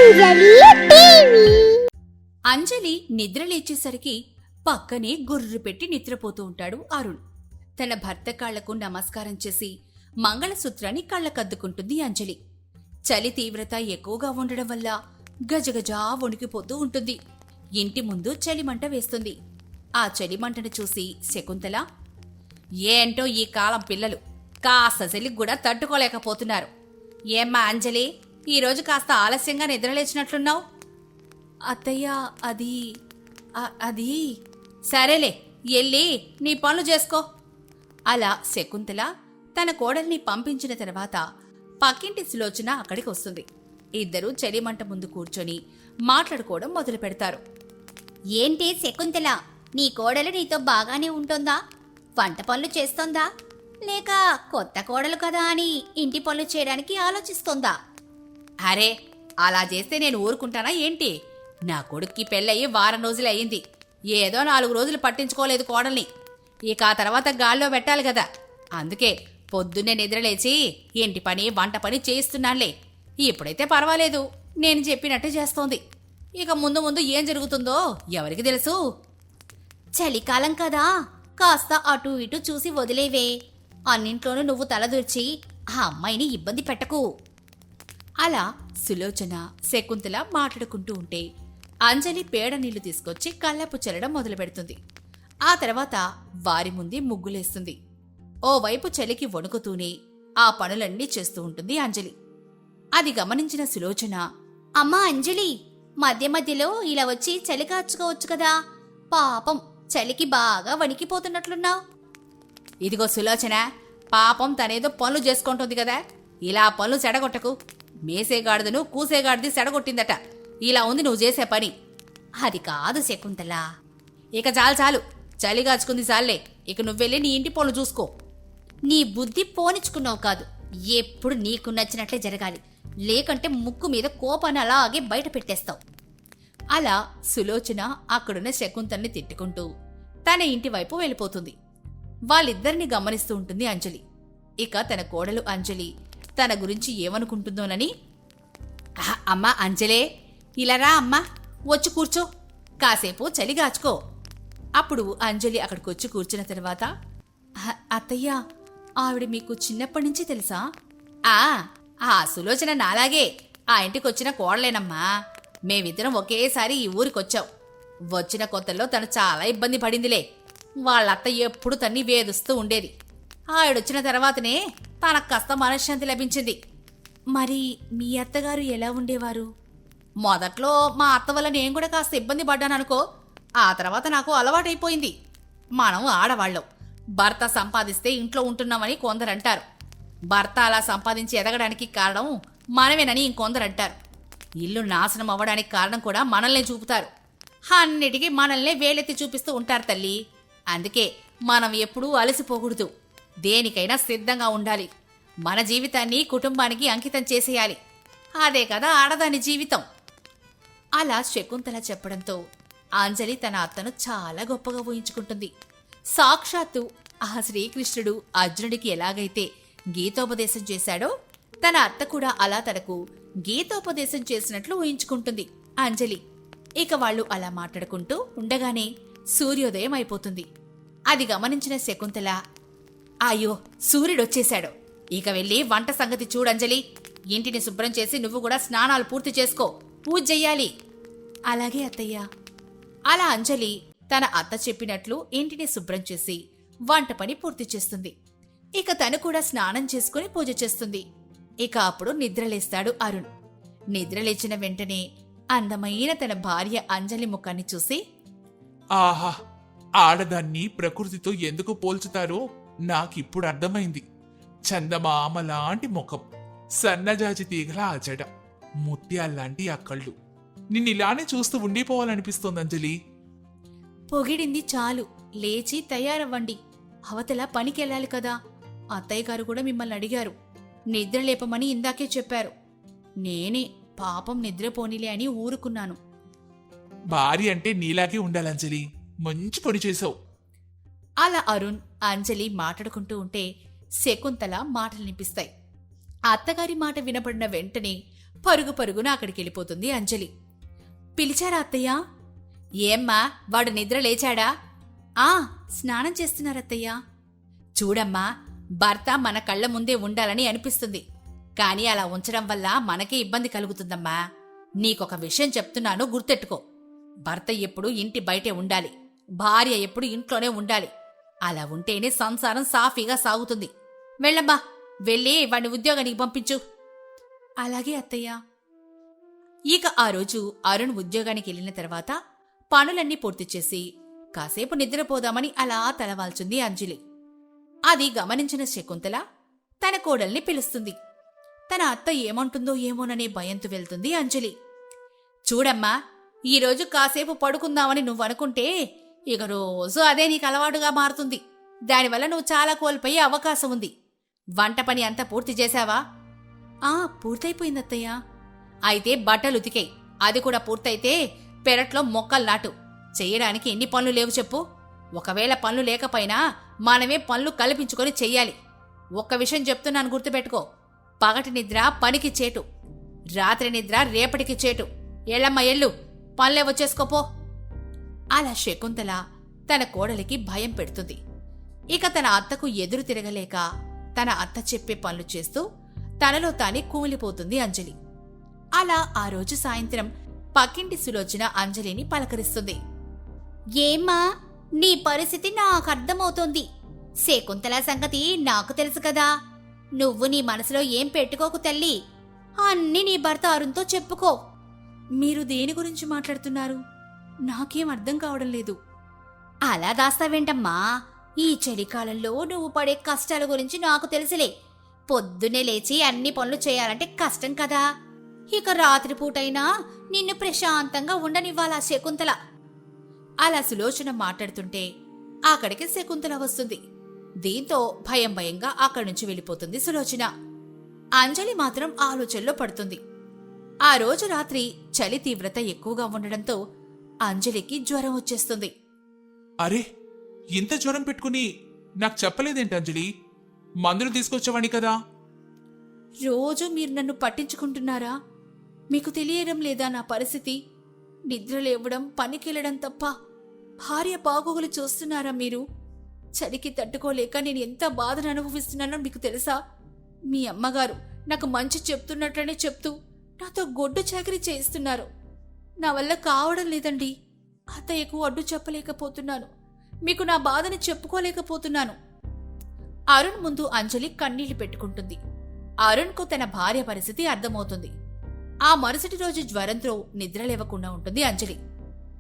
అంజలి TV. అంజలి నిద్రలేచేసరికి పక్కనే గుర్రు పెట్టి నిద్రపోతూ ఉంటాడు అరుణ్. తన భర్త కాళ్లకు నమస్కారం చేసి మంగళసూత్రాన్ని కళ్ళకద్దుకుంటుంది అంజలి. చలి తీవ్రత ఎక్కువగా ఉండడం వల్ల గజగజా వణికిపోతూ ఉంటుంది. ఇంటి ముందు చలిమంట వేస్తుంది. ఆ చలిమంటను చూసి శకుంతల, ఏంటో ఈ కాలం పిల్లలు కాస్త చలికి కూడా తట్టుకోలేకపోతున్నారు. ఏమ్మా అంజలి, ఈరోజు కాస్త ఆలస్యంగా నిద్రలేచినట్లున్నావు. అత్తయ్య, అది సరేలే, ఎల్లి నీ పనులు చేసుకో. అలా శకుంతల తన కోడల్ని పంపించిన తర్వాత పక్కింటి సులోచన అక్కడికి వస్తుంది. ఇద్దరూ చలిమంట ముందు కూర్చొని మాట్లాడుకోవడం మొదలు పెడతారు. ఏంటి శకుంతల, నీ కోడలు నీతో బాగానే ఉంటుందా? వంట పనులు చేస్తోందా? లేక కొత్త కోడలు కదా అని ఇంటి పనులు చేయడానికి ఆలోచిస్తోందా? అరే, అలా చేస్తే నేను ఊరుకుంటానా ఏంటి? నా కొడుక్కి పెళ్ళయి వారం రోజులు అయ్యింది. ఏదో 4 రోజులు పట్టించుకోలేదు కోడల్ని. ఇక ఆ తర్వాత గాల్లో పెట్టాలి కదా. అందుకే పొద్దున్నే నిద్రలేచి ఇంటి పని వంట పని చేయిస్తున్నానులే. ఇప్పుడైతే పర్వాలేదు, నేను చెప్పినట్టే చేస్తోంది. ఇక ముందు ముందు ఏం జరుగుతుందో ఎవరికి తెలుసు? చలికాలం కదా, కాస్త అటు ఇటు చూసి వదిలేవే. అన్నింట్లోనూ నువ్వు తలదూర్చి ఆ అమ్మాయిని ఇబ్బంది పెట్టకు. అలా సులోచన శకుంతల మాట్లాడుకుంటూ ఉంటే అంజలి పేడ నీళ్లు తీసుకొచ్చి కళ్ళపు చల్లడం మొదలు పెడుతుంది. ఆ తర్వాత వారి ముందే ముగ్గులేస్తుంది. ఓవైపు చలికి వణుకుతూనే ఆ పనులన్నీ చేస్తూ ఉంటుంది అంజలి. అది గమనించిన సులోచన, అమ్మా అంజలి, మధ్య మధ్యలో ఇలా వచ్చి చలి కాచుకోవచ్చు కదా. పాపం చలికి బాగా వణికిపోతున్నట్లున్నావు. ఇదిగో సులోచన, పాపం తనేదో పనులు చేసుకుంటుంది కదా, ఇలా పనులు సెడగొట్టకు. మేసేగాడిదను కూసేగాడిది సెడగొట్టిందట. ఇలా ఉంది నువ్వు చేసే పని. అది కాదు శకుంతల. ఇక చాలు, చలిగాచుకుంది చాలే. ఇక నువ్వెళ్ళి నీ ఇంటి పనులు చూసుకో. నీ బుద్ధి పోనిచ్చుకున్నావు కాదు, ఎప్పుడు నీకు నచ్చినట్లే జరగాలి. లేకంటే ముక్కు మీద కోపాన్ని అలాగే బయట పెట్టేస్తావు. అలా సులోచన అక్కడున్న శకుంతల్ని తిట్టుకుంటూ తన ఇంటి వైపు వెళ్ళిపోతుంది. వాళ్ళిద్దరిని గమనిస్తూ ఉంటుంది అంజలి. ఇక తన కోడలు అంజలి తన గురించి ఏమనుకుంటుందోనని, అమ్మా అంజలే, ఇలా రా అమ్మా, వచ్చి కూర్చో, కాసేపు చలిగాచుకో. అప్పుడు అంజలి అక్కడికొచ్చి కూర్చున్న తర్వాత, అత్తయ్య, ఆవిడ మీకు చిన్నప్పటి నుంచి తెలుసా? ఆ సులోచన నాలాగే ఆ ఇంటికొచ్చిన కోడలేనమ్మా. మేమిద్దరం ఒకేసారి ఈ ఊరికొచ్చాం. వచ్చిన కొత్తలో తను చాలా ఇబ్బంది పడిందిలే. వాళ్ళత్త ఎప్పుడు తన్ని వేధిస్తూ ఉండేది. ఆవిడొచ్చిన తర్వాతనే తనకు కాస్త మనశ్శాంతి లభించింది. మరి మీ అత్తగారు ఎలా ఉండేవారు? మొదట్లో మా అత్త వల్ల నేను కూడా కాస్త ఇబ్బంది పడ్డాననుకో. ఆ తర్వాత నాకు అలవాటైపోయింది. మనం ఆడవాళ్ళం, భర్త సంపాదిస్తే ఇంట్లో ఉంటున్నామని కొందరంటారు. భర్త అలా సంపాదించి ఎదగడానికి కారణం మనమేనని ఇంకొందరంటారు. ఇల్లు నాశనం అవ్వడానికి కారణం కూడా మనల్నే చూపుతారు. అన్నిటికీ మనల్నే వేలెత్తి చూపిస్తూ ఉంటారు తల్లి. అందుకే మనం ఎప్పుడూ అలసిపోకూడదు. దేనికైనా సిద్ధంగా ఉండాలి. మన జీవితాన్ని కుటుంబానికి అంకితం చేసేయాలి. అదే కదా ఆడదాని జీవితం. అలా శకుంతల చెప్పడంతో అంజలి తన అత్తను చాలా గొప్పగా ఊహించుకుంటుంది. సాక్షాత్తు ఆ శ్రీకృష్ణుడు అర్జునుడికి ఎలాగైతే గీతోపదేశం చేశాడో తన అత్త కూడా అలా తనకు గీతోపదేశం చేసినట్లు ఊహించుకుంటుంది అంజలి. ఇక వాళ్ళు అలా మాట్లాడుకుంటూ ఉండగానే సూర్యోదయం అయిపోతుంది. అది గమనించిన శకుంతల, అయ్యో సూర్యుడొచ్చేశాడు, ఇక వెళ్ళి వంట సంగతి చూడంజలి. ఇంటిని శుభ్రం చేసి నువ్వు కూడా స్నానాలు పూర్తి చేసుకో, పూజ చెయ్యాలి. అలాగే అత్తయ్య. అలా అంజలి తన అత్త చెప్పినట్లు ఇంటిని శుభ్రం చేసి వంట పని పూర్తి చేస్తుంది. ఇక తను కూడా స్నానం చేసుకుని పూజ చేస్తుంది. ఇక అప్పుడు నిద్రలేస్తాడు అరుణ్. నిద్రలేచిన వెంటనే అందమైన తన భార్య అంజలి ముఖాన్ని చూసి, ఆహా, ఆడదాన్ని ప్రకృతితో ఎందుకు పోల్చుతారో నాకిప్పుడు అర్థమైంది. చందమామ లాంటి ముఖం, సన్నజాజి తీగల ఆ జడ, ముత్యాల్లాంటి ఆ కళ్ళు. నిన్నిలానే చూస్తూ ఉండిపోవాలనిపిస్తోంది అంజలి. పొగిడింది చాలు, లేచి తయారవ్వండి. అవతల పనికెళ్ళాలి కదా. అత్తయ్య గారు కూడా మిమ్మల్ని అడిగారు. నిద్ర లేపమని ఇందాకే చెప్పారు. నేనే పాపం నిద్రపోనిలే అని ఊరుకున్నాను. భార్య అంటే నీలాగే ఉండాలంజలి. మంచి పని చేసావు. అలా అరుణ్ అంజలి మాట్లాడుకుంటూ ఉంటే శకుంతల మాటలు వినిపిస్తాయి. అత్తగారి మాట వినపడిన వెంటనే పరుగు పరుగున అక్కడికెళ్ళిపోతుంది అంజలి. పిలిచారా అత్తయ్య? ఏమ్మా, వాడు నిద్ర లేచాడా? ఆ, స్నానం చేస్తున్నారత్తయ్యా. చూడమ్మా, భర్త మన కళ్ళ ముందే ఉండాలని అనిపిస్తుంది, కానీ అలా ఉంచడం వల్ల మనకే ఇబ్బంది కలుగుతుందమ్మా. నీకొక విషయం చెప్తున్నాను, గుర్తెట్టుకో. భర్త ఎప్పుడు ఇంటి బయటే ఉండాలి, భార్య ఎప్పుడు ఇంట్లోనే ఉండాలి. అలా ఉంటేనే సంసారం సాఫీగా సాగుతుంది. వెళ్ళమ్మా, వెళ్ళి వాడిని ఉద్యోగానికి పంపించు. అలాగే అత్తయ్యా. ఇక ఆ రోజు అరుణ్ ఉద్యోగానికి వెళ్ళిన తర్వాత పనులన్నీ పూర్తి చేసి కాసేపు నిద్రపోదామని అలా తలవాల్చుంది అంజలి. అది గమనించిన శకుంతల తన కోడల్ని పిలుస్తుంది. తన అత్త ఏమంటుందో ఏమోననే భయంతో వెళ్తుంది అంజలి. చూడమ్మా, ఈరోజు కాసేపు పడుకుందామని నువ్వనుకుంటే ఇక రోజు అదే నీకు అలవాటుగా మారుతుంది. దానివల్ల నువ్వు చాలా కోల్పోయే అవకాశం ఉంది. వంట పని అంతా పూర్తి చేశావా? పూర్తయిపోయిందత్తయ్యా. అయితే బట్టలు ఉతికేయ్. అది కూడా పూర్తయితే పెరట్లో మొక్కలు నాటు. చెయ్యడానికి ఎన్ని పనులు లేవు చెప్పు? ఒకవేళ పనులు లేకపోయినా మనమే పనులు కల్పించుకొని చెయ్యాలి. ఒక్క విషయం చెప్తున్నాను, గుర్తుపెట్టుకో. పగటి నిద్ర పనికి చేటు, రాత్రి నిద్ర రేపటికి చేటు. ఎళ్ళమ్మ ఎల్లు, పనులే వచ్చేసుకోపో. అలా శకుంతల తన కోడలికి భయం పెడుతుంది. ఇక తన అత్తకు ఎదురు తిరగలేక తన అత్త చెప్పే పనులు చేస్తూ తనలో తానే కూలిపోతుంది అంజలి. అలా ఆ రోజు సాయంత్రం పక్కింటి సులోచన అంజలిని పలకరిస్తుంది. ఏమ్మా, నీ పరిస్థితి నాకు అర్థమవుతోంది. శకుంతల సంగతి నాకు తెలుసు కదా. నువ్వు నీ మనసులో ఏం పెట్టుకోకు తల్లి. అన్నీ నీ భర్త అరుణ్తో చెప్పుకో. మీరు దేని గురించి మాట్లాడుతున్నారు? నాకేం అర్థం కావడం లేదు. అలా దాస్తావేంటమ్మా? ఈ చలికాలంలో నువ్వు పడే కష్టాల గురించి నాకు తెలుసులే. పొద్దున్నే లేచి అన్ని పనులు చేయాలంటే కష్టం కదా. ఇక రాత్రిపూటైనా నిన్ను ప్రశాంతంగా ఉండనివ్వాలా శకుంతల. అలా సులోచన మాట్లాడుతుంటే అక్కడికి శకుంతల వస్తుంది. దీంతో భయం భయంగా అక్కడి నుంచి వెళ్ళిపోతుంది సులోచన. అంజలి మాత్రం ఆలోచనలో పడుతుంది. ఆ రోజు రాత్రి చలి తీవ్రత ఎక్కువగా ఉండడంతో అంజలికి జ్వరం వచ్చేస్తుంది. అరే, ఇంత జ్వరం పెట్టుకుని నాకు చెప్పలేదేంటి అంజలి? మందులు తీసుకొచ్చేవాణ్ణి కదా. రోజు మీరు నన్ను పట్టించుకుంటున్నారా? మీకు తెలియడం లేదా నా పరిస్థితి? నిద్ర లేవడం, పనికెళ్లడం తప్ప భార్య బాగోగులు చూస్తున్నారా మీరు? చలికి తట్టుకోలేక నేను ఎంత బాధను అనుభవిస్తున్నానో మీకు తెలుసా? మీ అమ్మగారు నాకు మంచి చెప్తున్నట్లనే చెప్తూ నాతో గొడ్డు చాకరీ చేయిస్తున్నారు. నా వల్ల కావడం లేదండి. అత్తయ్యకు అడ్డు చెప్పలేకపోతున్నాను. మీకు నా బాధని చెప్పుకోలేకపోతున్నాను. అరుణ్ ముందు అంజలి కన్నీళ్లు పెట్టుకుంటుంది. అరుణ్కు తన భార్య పరిస్థితి అర్థమవుతుంది. ఆ మరుసటి రోజు జ్వరంతో నిద్రలేవకుండా ఉంటుంది అంజలి.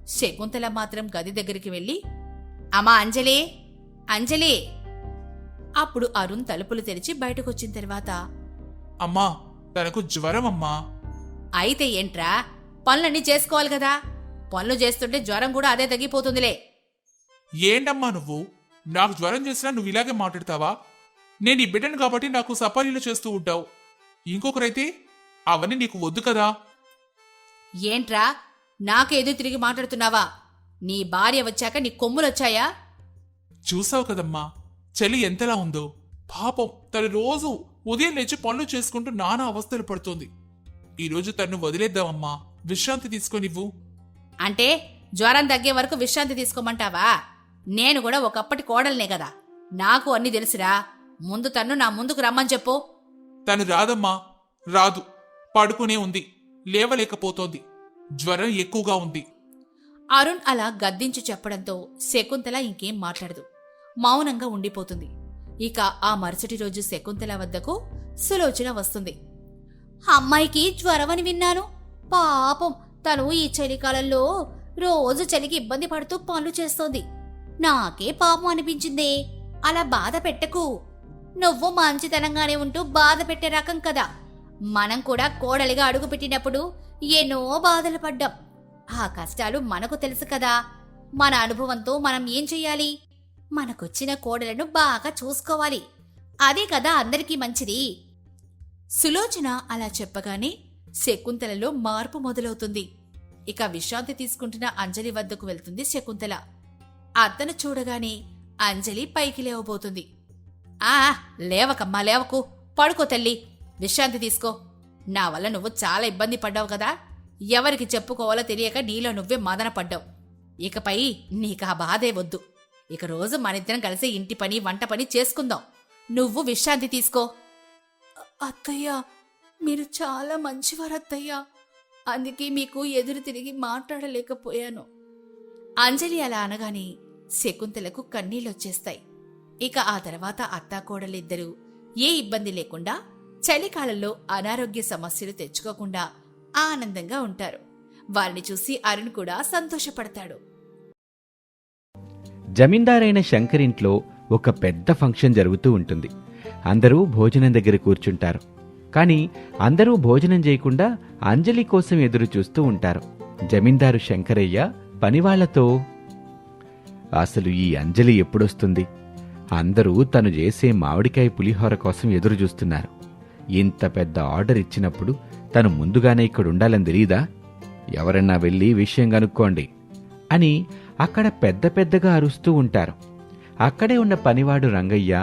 శకుంతల మాత్రం గది దగ్గరికి వెళ్లి, అమ్మా అంజలి, అంజలి. అప్పుడు అరుణ్ తలుపులు తెరిచి బయటకొచ్చిన తర్వాత, అమ్మా, తనకు జ్వరం అమ్మా. అయితే ఏంట్రా, పనులన్నీ చేసుకోవాలి కదా. పనులు చేస్తుంటే జ్వరం కూడా అదే తగ్గిపోతుందిలే. ఏంటమ్మా నువ్వు? నాకు జ్వరం చేసినా నువ్వు ఇలాగే మాట్లాడతావా? నేను ఈ బిడ్డను కాబట్టి నాకు సపారీలు చేస్తూ ఉంటావు. ఇంకొకరైతే అవన్నీ నీకు వద్దు కదా. ఏంట్రా, నాకు ఎదురు తిరిగి మాట్లాడుతున్నావా? నీ భార్య వచ్చాక నీ కొమ్ములొచ్చాయా? చూసావు కదమ్మా, చలి ఎంతలా ఉందో. పాపం తను రోజు ఉదయం లేచి పనులు చేసుకుంటూ నానా అవస్థలు పడుతోంది. ఈరోజు తన్ను వదిలేద్దామమ్మా, విశ్రాంతి తీసుకొనివ్వు. అంటే జ్వరం తగ్గే వరకు విశ్రాంతి తీసుకోమంటావా? నేను కూడా ఒకప్పటి కోడల్నే కదా, నాకు అన్ని తెలుసురా. ముందు తన్ను నా ముందుకు రమ్మని చెప్పు. తను రాదమ్మా, రాదు. పడుకునే ఉంది, లేవలేకపోతోంది. జ్వరం ఎక్కువగా ఉంది. అరుణ్ అలా గద్దించి చెప్పడంతో శకుంతల ఇంకేం మాట్లాడదు, మౌనంగా ఉండిపోతుంది. ఇక ఆ మరుసటి రోజు శకుంతల వద్దకు సులోచన వస్తుంది. అమ్మాయికి జ్వరమని విన్నాను. పాపం, తను ఈ చలికాలంలో రోజు చలికి ఇబ్బంది పడుతూ పనులు చేస్తోంది. నాకే పాపం అనిపించిందే. అలా బాధ పెట్టకు. నువ్వు మంచితనంగానే ఉంటూ బాధ పెట్టే రకం కదా. మనం కూడా కోడలిగా అడుగుపెట్టినప్పుడు ఎన్నో బాధలు పడ్డాం. ఆ కష్టాలు మనకు తెలుసు కదా. మన అనుభవంతో మనం ఏం చెయ్యాలి? మనకొచ్చిన కోడలను బాగా చూసుకోవాలి. అదే కదా అందరికీ మంచిది. సులోచన అలా చెప్పగానే శకుంతలలో మార్పు మొదలవుతుంది. ఇక విశ్రాంతి తీసుకుంటున్న అంజలి వద్దకు వెళ్తుంది శకుంతల. అతను చూడగానే అంజలి పైకి లేవబోతుంది. లేవకమ్మా, లేవకు. పడుకో తల్లి, విశ్రాంతి తీసుకో. నా వల్ల నువ్వు చాలా ఇబ్బంది పడ్డావు కదా, ఎవరికి చెప్పుకోవాలో తెలియక నీలో నువ్వే మదన పడ్డావు. ఇకపై నీకు ఆ బాధే వద్దు. ఇక రోజు మనిద్దరం కలిసి ఇంటి పని వంట పని చేసుకుందాం. నువ్వు విశ్రాంతి తీసుకో. అత్తయ్య, మీరు చాలా మంచివారు అత్తయ్య. అందుకే మీకు ఎదురు తిరిగి మాట్లాడలేకపోయాను. అంజలి అలా అనగానే శకుంతలకు కన్నీళ్ళొచ్చేస్తాయి. ఇక ఆ తర్వాత అత్తాకోడలిద్దరూ ఏ ఇబ్బంది లేకుండా చలికాలంలో అనారోగ్య సమస్యలు తెచ్చుకోకుండా ఆనందంగా ఉంటారు. వారిని చూసి అరుణ్ కూడా సంతోషపడతాడు. జమీందారైన శంకరింట్లో ఒక పెద్ద ఫంక్షన్ జరుగుతూ ఉంటుంది. అందరూ భోజనం దగ్గర కూర్చుంటారు. కానీ అందరూ భోజనం చేయకుండా అంజలి కోసం ఎదురు చూస్తూ ఉంటారు. జమీందారు శంకరయ్య పనివాళ్లతో, అసలు ఈ అంజలి ఎప్పుడొస్తుంది? అందరూ తను చేసే మామిడికాయ పులిహోర కోసం ఎదురు చూస్తున్నారు. ఇంత పెద్ద ఆర్డర్ ఇచ్చినప్పుడు తను ముందుగానే ఇక్కడ ఉండాలని తెలీదా? ఎవరన్నా వెళ్ళి విషయం కనుక్కోండి అని అక్కడ పెద్ద పెద్దగా అరుస్తూ ఉంటారు. అక్కడే ఉన్న పనివాడు రంగయ్య,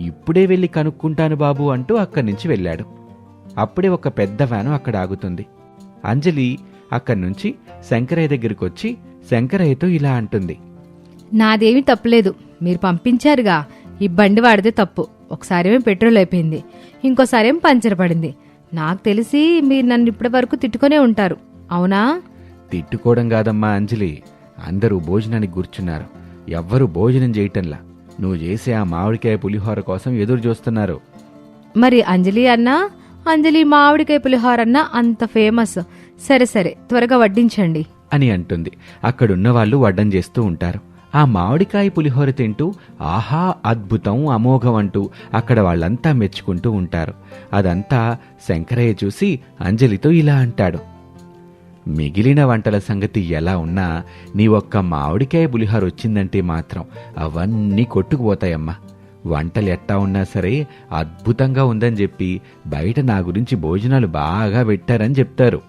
ఇప్పుడే వెళ్ళి కనుక్కుంటాను బాబు అంటూ అక్కడి నుంచి వెళ్ళాడు. అప్పుడే ఒక పెద్ద వ్యాను అక్కడ ఆగుతుంది. అంజలి అక్కడి నుంచి శంకరయ్య దగ్గరికొచ్చి శంకరయ్యతో ఇలా అంటుంది, నాదేమీ తప్పులేదు, మీరు పంపించారుగా. ఈ బండి వాడితే తప్పు. ఒకసారేమో పెట్రోల్ అయిపోయింది, ఇంకోసారేమో పంచర్ పడింది. నాకు తెలిసి మీరు నన్ను ఇప్పటి వరకు తిట్టుకునే ఉంటారు, అవునా? తిట్టుకోవడం కాదమ్మా అంజలి, అందరూ భోజనానికి కూర్చున్నారు. ఎవ్వరూ భోజనం చేయటంలా. నువ్వు చేసే ఆ మామిడికాయ పులిహోర కోసం ఎదురు చూస్తున్నారు. మరి అంజలి అన్నా, అంజలి మామిడికాయ పులిహోర అన్నా అంత ఫేమస్. సరే సరే, త్వరగా వడ్డించండి అని అంటుంది. అక్కడున్న వాళ్ళు వడ్డం చేస్తూ ఉంటారు. ఆ మామిడికాయ పులిహోర తింటూ ఆహా అద్భుతం అమోఘం అంటూ అక్కడ వాళ్ళంతా మెచ్చుకుంటూ ఉంటారు. అదంతా శంకరయ్య చూసి అంజలితో ఇలా అంటాడు, మిగిలిన వంటల సంగతి ఎలా ఉన్నా నీ ఒక్క మామిడికాయ పులిహోర వచ్చిందంటే మాత్రం అవన్నీ కొట్టుకుపోతాయమ్మా. వంటలు ఎట్టా ఉన్నా సరే అద్భుతంగా ఉందని చెప్పి బయట నా గురించి భోజనాలు బాగా పెట్టారని చెప్తారు.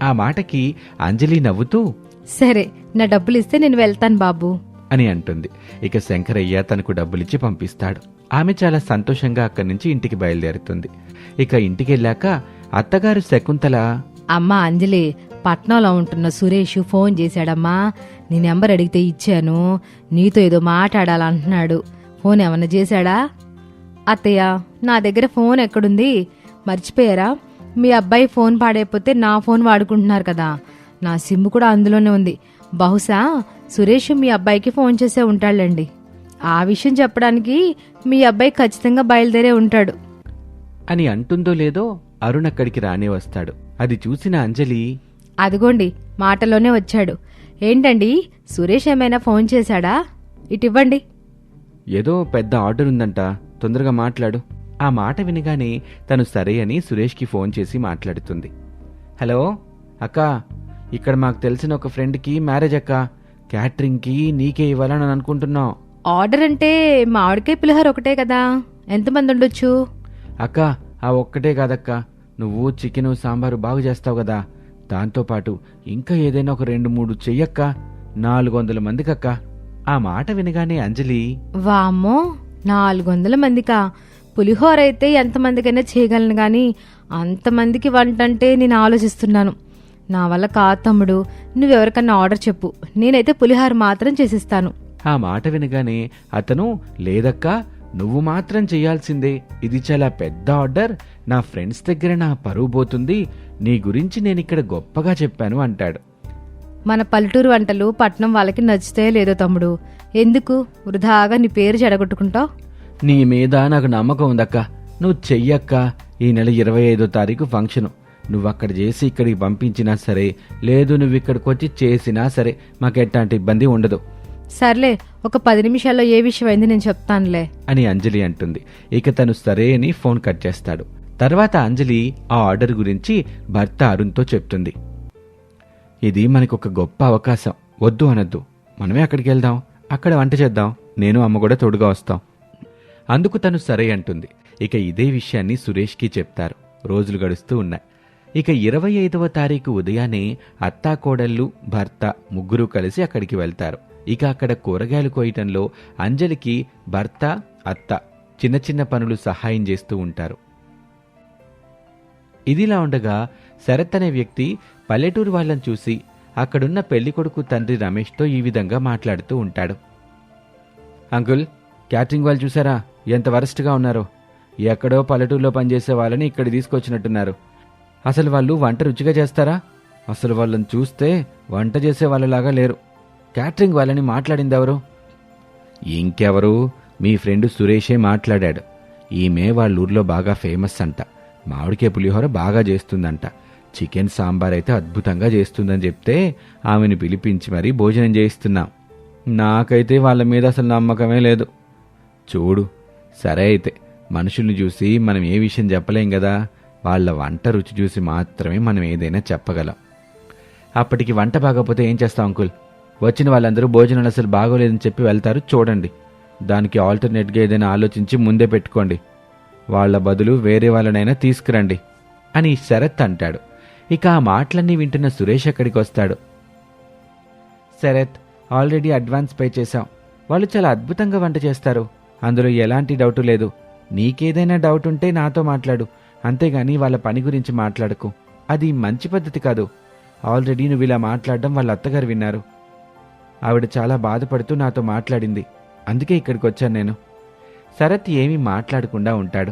ఆ మాటకి అంజలి నవ్వుతూ, సరే, నా డబ్బులు ఇస్తే నేను వెళ్తాను బాబు అని అంటుంది. ఇక శంకరయ్య తనకు డబ్బులిచ్చి పంపిస్తాడు. ఆమె చాలా సంతోషంగా అక్కడి నుంచి ఇంటికి బయలుదేరుతుంది. ఇక ఇంటికెళ్ళాక అత్తగారు శకుంతల, అమ్మా అంజలి, పట్నంలో ఉంటున్న సురేష్ ఫోన్ చేశాడమ్మా. నీ నెంబర్ అడిగితే ఇచ్చాను. నీతో ఏదో మాట్లాడాలంటున్నాడు. ఫోన్ ఏమన్నా చేశాడా? అత్తయ్య, నా దగ్గర ఫోన్ ఎక్కడుంది? మర్చిపోయారా? మీ అబ్బాయి ఫోన్ పాడైపోతే నా ఫోన్ వాడుకుంటున్నారు కదా, నా సిమ్ కూడా అందులోనే ఉంది. బహుశా సురేష్ మీ అబ్బాయికి ఫోన్ చేసే ఉంటాడులేండి. ఆ విషయం చెప్పడానికి మీ అబ్బాయి ఖచ్చితంగా బయలుదేరే ఉంటాడు అని అంటుందో లేదో అరుణ్ అక్కడికి రానే వస్తాడు. అది చూసిన అంజలి, అదిగోండి మాటలోనే వచ్చాడు. ఏంటండి, సురేష్ ఏమైనా ఫోన్ చేశాడా? ఇటివ్వండి. ఏదో పెద్ద ఆర్డర్ ఉందంట, తొందరగా మాట్లాడు. ఆ మాట వినగానే తను సరే అని సురేష్కి ఫోన్ చేసి మాట్లాడుతుంది. హలో అక్క, ఇక్కడ మాకు తెలిసిన ఒక ఫ్రెండ్కి మ్యారేజ్ అక్క. క్యాటరింగ్కి నీకే ఇవ్వాలని అనుకుంటున్నాం. ఆర్డర్ అంటే మామిడికాయ పులిహోర ఒకటే కదా, ఎంతమంది ఉండొచ్చు? అక్క, ఆ ఒక్కటే కాదక్క, నువ్వు చికెన్ సాంబారు బాగు చేస్తావు కదా, దాంతోపాటు ఇంకా ఏదైనా ఒక 2-3 చెయ్యక్క. 400 మందికక్క. ఆ మాట వినగానే అంజలి, వామ్మో, 400 మందికా? పులిహోర అయితే ఎంతమందికైనా చేయగలను గాని అంతమందికి వంట అంటే నేను ఆలోచిస్తున్నాను. నా వల్ల కాదు తమ్ముడు, నువ్వెవరికన్నా ఆర్డర్ చెప్పు, నేనైతే పులిహోర మాత్రం చేసిస్తాను. ఆ మాట వినగానే అతను, లేదక్కా, నువ్వు మాత్రం చెయ్యాల్సిందే. ఇది చాలా పెద్ద ఆర్డర్. నా ఫ్రెండ్స్ దగ్గర నా పరువు పోతుంది. నీ గురించి నేనిక్కడ గొప్పగా చెప్పాను అంటాడు. మన పల్లెటూరు వంటలు పట్నం వాళ్ళకి నచ్చితే లేదో తమ్ముడు, ఎందుకు వృధాగా నీ పేరు చెడగొట్టుకుంటావు? నీ మీద నాకు నమ్మకం ఉందక్క. నువ్వు చెయ్యక్క. ఈ నెల 25వ తారీఖు ఫంక్షను. నువ్వక్కడ చేసి ఇక్కడికి పంపించినా సరే, లేదు నువ్వు ఇక్కడికి వచ్చి చేసినా సరే, మాకెట్టాంటి ఇబ్బంది ఉండదు. సర్లే, ఒక 10 నిమిషాల్లో ఏ విషయం అయింది నేను చెప్తానులే అని అంజలి అంటుంది. ఇక తను సరే అని ఫోన్ కట్ చేస్తాడు. తర్వాత అంజలి ఆ ఆర్డర్ గురించి భర్త అరుణ్తో చెప్తుంది. ఇది మనకొక గొప్ప అవకాశం, వద్దు అనొద్దు. మనమే అక్కడికి వెళ్దాం, అక్కడ వంట చేద్దాం, నేను అమ్మ కూడా తోడుగా వస్తాం. అందుకు తను సరే అంటుంది. ఇక ఇదే విషయాన్ని సురేష్కి చెప్తారు. రోజులు గడుస్తూ ఉన్నాయి. ఇక 25వ తారీఖు ఉదయాన్నే అత్తాకోడళ్ళు భర్త ముగ్గురు కలిసి అక్కడికి వెళ్తారు. ఇక అక్కడ కూరగాయలు కోయటంలో అంజలికి భర్త అత్త చిన్న చిన్న పనులు సహాయం చేస్తూ ఉంటారు. ఇదిలా ఉండగా శరత్ అనే వ్యక్తి పల్లెటూరు వాళ్ళని చూసి అక్కడున్న పెళ్లికొడుకు తండ్రి రమేష్తో ఈ విధంగా మాట్లాడుతూ ఉంటాడు. అంకుల్, క్యాటరింగ్ వాళ్ళు చూసారా ఎంత వరస్ట్గా ఉన్నారో. ఎక్కడో పల్లెటూరులో పనిచేసే వాళ్ళని ఇక్కడ తీసుకొచ్చినట్టున్నారు. అసలు వాళ్ళు వంట రుచిగా చేస్తారా? అసలు వాళ్ళని చూస్తే వంట చేసే వాళ్ళలాగా లేరు. క్యాటరింగ్ వాళ్ళని మాట్లాడింది ఎవరు? ఇంకెవరు, మీ ఫ్రెండ్ సురేషే మాట్లాడాడు. ఈమె వాళ్ళ ఊర్లో బాగా ఫేమస్ అంట. మామిడికాయ పులిహోర బాగా చేస్తుందంట. చికెన్ సాంబార్ అయితే అద్భుతంగా చేస్తుందని చెప్తే ఆమెను పిలిపించి మరీ భోజనం చేయిస్తున్నాం. నాకైతే వాళ్ళ మీద అసలు నమ్మకమే లేదు. చూడు, సరే అయితే మనుషుల్ని చూసి మనం ఏ విషయం చెప్పలేం కదా. వాళ్ళ వంట రుచి చూసి మాత్రమే మనం ఏదైనా చెప్పగలం. అప్పటికి వంట బాగోపోతే ఏం చేస్తాం అంకుల్? వచ్చిన వాళ్ళందరూ భోజనాలు అసలు బాగోలేదని చెప్పి వెళ్తారు. చూడండి, దానికి ఆల్టర్నేట్గా ఏదైనా ఆలోచించి ముందే పెట్టుకోండి. వాళ్ళ బదులు వేరే వాళ్ళనైనా తీసుకురండి అని శరత్ అంటాడు. ఇక ఆ మాటలన్నీ వింటున్న సురేష్ అక్కడికి వస్తాడు. శరత్, ఆల్రెడీ అడ్వాన్స్ పే చేశాం. వాళ్ళు చాలా అద్భుతంగా వంట చేస్తారు, అందులో ఎలాంటి డౌటు లేదు. నీకేదైనా డౌట్ ఉంటే నాతో మాట్లాడు, అంతేగాని వాళ్ళ పని గురించి మాట్లాడకు. అది మంచి పద్ధతి కాదు. ఆల్రెడీ నువ్వు ఇలా మాట్లాడడం వాళ్ళ అత్తగారు విన్నారు. ఆవిడ చాలా బాధపడుతూ నాతో మాట్లాడింది. అందుకే ఇక్కడికి వచ్చాను నేను. శరత్ ఏమీ మాట్లాడకుండా ఉంటాడు.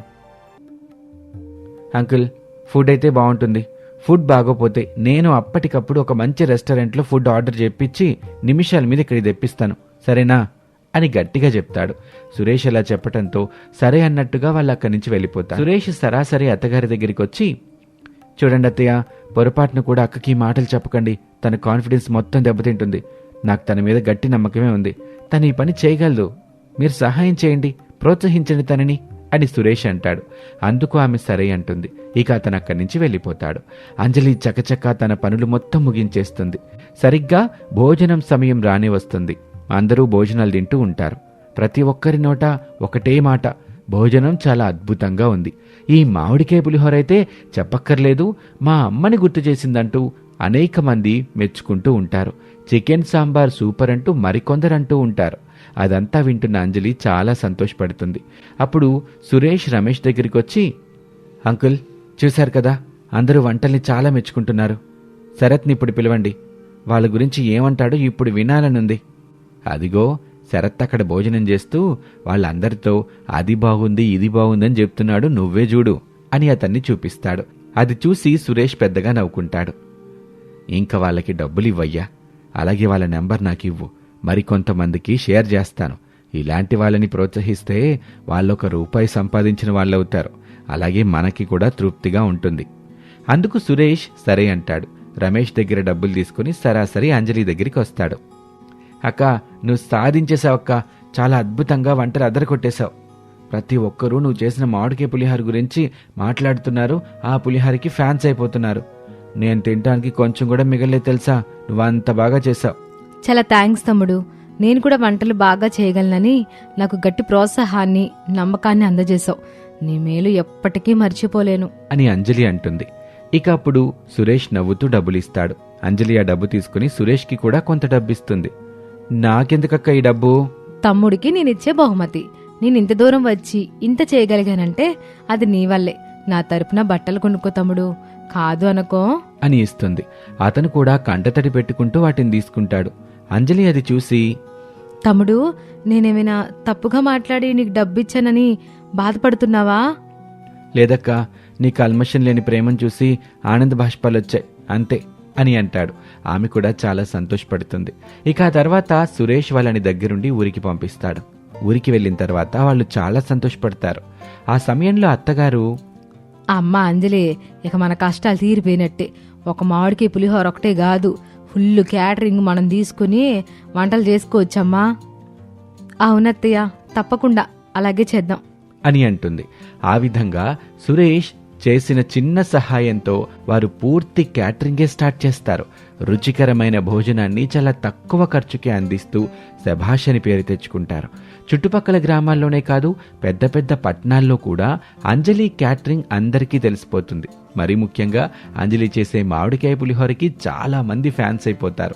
అంకుల్, ఫుడ్ అయితే బాగుంటుంది. ఫుడ్ బాగోపోతే నేను అప్పటికప్పుడు ఒక మంచి రెస్టారెంట్లో ఫుడ్ ఆర్డర్ చేపించి నిమిషాల మీద ఇక్కడికి తెప్పిస్తాను, సరేనా అని గట్టిగా చెప్తాడు. సురేష్ అలా చెప్పటంతో సరే అన్నట్టుగా వాళ్ళు అక్కడి నుంచి వెళ్ళిపోతారు. సురేష్ సరాసరి అత్తగారి దగ్గరికి వచ్చి, చూడండి అత్తయ్య, పొరపాటును కూడా అక్కకి మాటలు చెప్పకండి. తన కాన్ఫిడెన్స్ మొత్తం దెబ్బతింటుంది. నాకు తన మీద గట్టి నమ్మకమే ఉంది. తను ఈ పని చేయగలదు. మీరు సహాయం చేయండి, ప్రోత్సహించండి తనని అని సురేష్ అంటాడు. అందుకు ఆమె సరే అంటుంది. ఇక అతను అక్కడి నుంచి వెళ్ళిపోతాడు. అంజలి చకచకా తన పనులు మొత్తం ముగించేస్తుంది. సరిగ్గా భోజనం సమయం రానే వస్తుంది. అందరూ భోజనాలు తింటూ ఉంటారు. ప్రతి ఒక్కరి నోట ఒకటే మాట, భోజనం చాలా అద్భుతంగా ఉంది. ఈ మామిడికాయ పులిహోర అయితే చెప్పక్కర్లేదు, మా అమ్మని గుర్తు చేసిందంటూ అనేక మంది మెచ్చుకుంటూ ఉంటారు. చికెన్ సాంబార్ సూపర్ అంటూ మరికొందరంటూ ఉంటారు. అదంతా వింటున్న అంజలి చాలా సంతోషపడుతుంది. అప్పుడు సురేష్ రమేష్ దగ్గరికి వచ్చి, అంకుల్, చూశారు కదా, అందరూ వంటల్ని చాలా మెచ్చుకుంటున్నారు. శరత్ని ఇప్పుడు పిలవండి. వాళ్ళ గురించి ఏమంటాడో ఇప్పుడు వినాలనుంది. అదిగో శరత్ అక్కడ భోజనం చేస్తూ వాళ్ళందరితో అది బాగుంది ఇది బాగుందని చెప్తున్నాడు, నువ్వే చూడు అని అతన్ని చూపిస్తాడు. అది చూసి సురేష్ పెద్దగా నవ్వుకుంటాడు. ఇంక వాళ్ళకి డబ్బులు ఇవ్వయ్యా, అలాగే వాళ్ళ నెంబర్ నాకు ఇవ్వు, మరికొంతమందికి షేర్ చేస్తాను. ఇలాంటి వాళ్ళని ప్రోత్సహిస్తే వాళ్ళొక రూపాయి సంపాదించిన వాళ్ళవుతారు. అలాగే మనకి కూడా తృప్తిగా ఉంటుంది. అందుకు సురేష్ సరే అంటాడు. రమేష్ దగ్గర డబ్బులు తీసుకుని సరాసరి అంజలి దగ్గరికి వస్తాడు. అక్క, నువ్వు సాధించేశావక్క, చాలా అద్భుతంగా వంటలు అదరకొట్టేశావు. ప్రతి ఒక్కరూ నువ్వు చేసిన మామిడికాయ పులిహోర గురించి మాట్లాడుతున్నారు. ఆ పులిహోరకి ఫ్యాన్స్ అయిపోతున్నారు. నేను తినడానికి కొంచెం కూడా మిగలే తెలుసా, నువ్వంత బాగా చేశావు. చాలా థ్యాంక్స్ తమ్ముడు. నేను కూడా వంటలు బాగా చేయగలనని నాకు గట్టి ప్రోత్సాహాన్ని, నమ్మకాన్ని అందజేశావు. నీ మేలు ఎప్పటికీ మర్చిపోలేను అని అంజలి అంటుంది. ఇక అప్పుడు సురేష్ నవ్వుతూ డబ్బులిస్తాడు. అంజలి ఆ డబ్బు తీసుకుని సురేష్కి కూడా కొంత డబ్బిస్తుంది. నాకెందుకక్క ఈ డబ్బు? తమ్ముడికి నేనిచ్చే బహుమతి. నేను ఇంత దూరం వచ్చి ఇంత చేయగలిగానంటే అది నీ వల్లే. నా తరపున బట్టలు కొనుక్కో తమ్ముడు, కాదు అనుకో అని ఇస్తుంది. అతను కూడా కంటతడి పెట్టుకుంటూ వాటిని తీసుకుంటాడు. అంజలి అది చూసి, తమ్ముడు, నేనేమైనా తప్పుగా మాట్లాడి నీకు డబ్బిచ్చానని బాధపడుతున్నావా? లేదక్కా, నీ కల్మషం లేని ప్రేమను చూసి ఆనంద బాష్పాలొచ్చాయి అంతే అని అంటాడు. ఆమె కూడా చాలా సంతోషపడుతుంది. ఇక ఆ తర్వాత సురేష్ వాళ్ళని దగ్గరుండి ఊరికి పంపిస్తాడు. ఊరికి వెళ్ళిన తర్వాత వాళ్ళు చాలా సంతోషపడతారు. ఆ సమయంలో అత్తగారు, అమ్మ అంజలి, ఇక మన కష్టాలు తీరిపోయినట్టే. ఒక మామిడికాయ పులిహోర ఒకటే కాదు, ఫుల్ క్యాటరింగ్ మనం తీసుకుని వంటలు చేసుకోవచ్చమ్మా. అవునత్తయ్య, తప్పకుండా అలాగే చేద్దాం అని అంటుంది. ఆ విధంగా సురేష్ చేసిన చిన్న సహాయంతో వారు పూర్తి క్యాటరింగే స్టార్ట్ చేస్తారు. రుచికరమైన భోజనాన్ని చాలా తక్కువ ఖర్చుకే అందిస్తూ శభాష్ అని పేరు తెచ్చుకుంటారు. చుట్టుపక్కల గ్రామాల్లోనే కాదు, పెద్ద పెద్ద పట్టణాల్లో కూడా అంజలి క్యాటరింగ్ అందరికీ తెలిసిపోతుంది. మరి ముఖ్యంగా అంజలి చేసే మామిడికాయ పులిహోరకి చాలా మంది ఫ్యాన్స్ అయిపోతారు.